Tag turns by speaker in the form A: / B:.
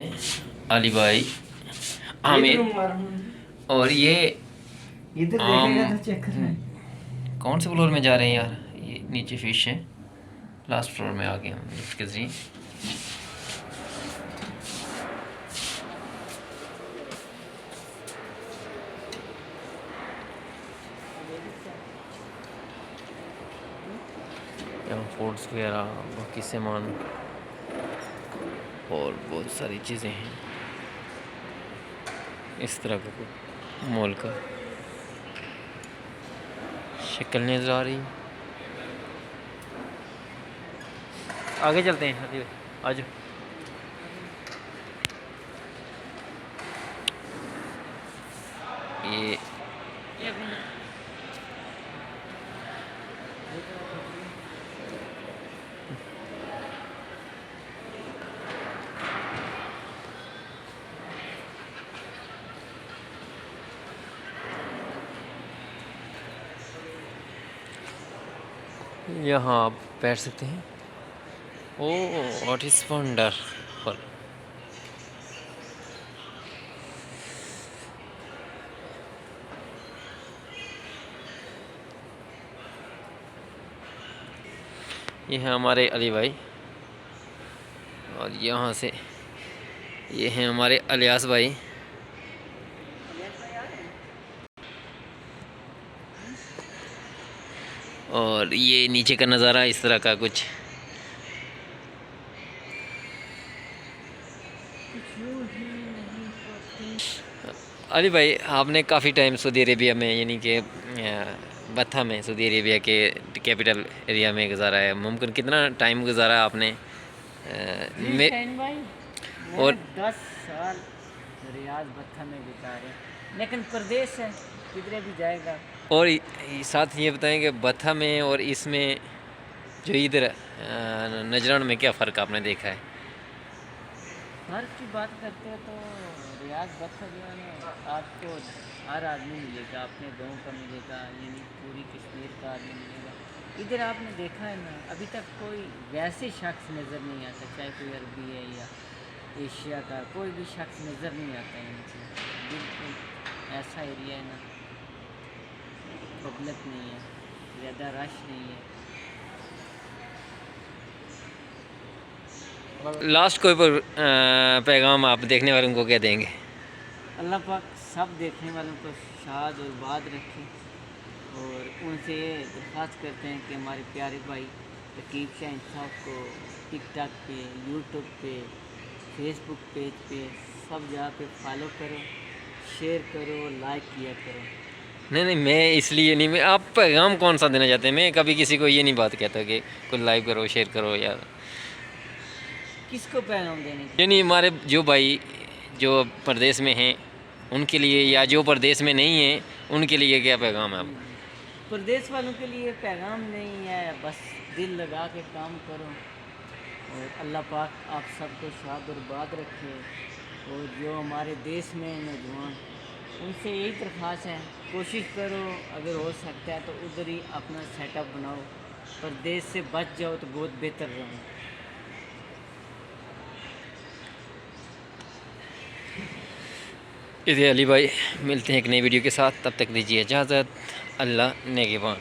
A: अली भाई, आमिर, और ये
B: इधर
A: हम
B: देखेगा तो चेक करना।
A: कौन से फ्लोर में जा रहे हैं यार? ये नीचे फिश है, लास्ट फ्लोर में आ गए हम लिफ्ट के जरिए। यहाँ फूड्स वगैरह, बाकी सामान और बहुत सारी चीज़ें हैं। इस तरह का मॉल का शक्ल नज़र आ रही। आगे चलते हैं, आज ये यहाँ आप बैठ सकते हैं। ओह, व्हाट इज़ वंडरफुल। ये हैं हमारे अली भाई, और यहाँ से ये हैं हमारे अलियास भाई। और ये नीचे का नज़ारा इस तरह का कुछ। अली भाई, आपने काफ़ी टाइम सऊदी अरेबिया में, यानी कि बथा में, सऊदी अरेबिया के कैपिटल एरिया में गुजारा है। मुमकिन कितना टाइम गुजारा आपने?
B: भाई
A: और
B: 10 साल रियाज बत्था में गुजारे, लेकिन प्रदेश है, किधरे भी जाएगा।
A: और साथ ये बताएं कि बथा में और इसमें जो इधर नजरान में क्या फ़र्क आपने देखा है?
B: फर्क की बात करते हैं तो रियाज बत्था जो है ना, आपको हर आदमी मिलेगा, अपने गांव का मिलेगा, यानी पूरी कश्मीर का आदमी मिलेगा। इधर आपने देखा है ना, अभी तक कोई वैसे शख्स नज़र नहीं आता, चाहे कोई अरबी है या एशिया का, कोई भी शख्स नज़र नहीं आता है इनको। बिल्कुल ऐसा एरिया है ना, पब्लिक नहीं है, ज़्यादा रश नहीं है।
A: लास्ट कोई पर पैगाम आप देखने वालों को क्या देंगे?
B: अल्लाह पाक सब देखने वालों को शाद और बात रखे, और उनसे ये दरख्वास्त करते हैं कि हमारे प्यारे भाई रकीब शाह इंसाफ को टिकटॉक पे, यूट्यूब पे, फेसबुक पेज पे, सब जगह पे फॉलो करो, शेयर करो, लाइक किया करो।
A: नहीं नहीं, मैं इसलिए नहीं, मैं आप पैगाम कौन सा देना चाहते हैं? मैं कभी किसी को ये नहीं बात कहता कि कोई लाइक करो, शेयर करो यार।
B: किसको पैगाम देने की?
A: यानी हमारे जो भाई जो प्रदेश में हैं उनके लिए, या जो प्रदेश में नहीं हैं उनके लिए क्या पैगाम है आपका?
B: प्रदेश वालों के लिए पैगाम नहीं है, बस दिल लगा के काम करो, और अल्लाह पाक आप सबको शाद और बात रखे। और जो हमारे देश में नौजवान, उनसे यही दरख्वास्त है, कोशिश करो अगर हो सकता है तो उधर ही अपना सेटअप बनाओ, प्रदेश से बच जाओ तो बहुत बेहतर रहो।
A: इधर अली भाई, मिलते हैं एक नई वीडियो के साथ, तब तक दीजिए इजाज़त। अल्लाह नेगेबान।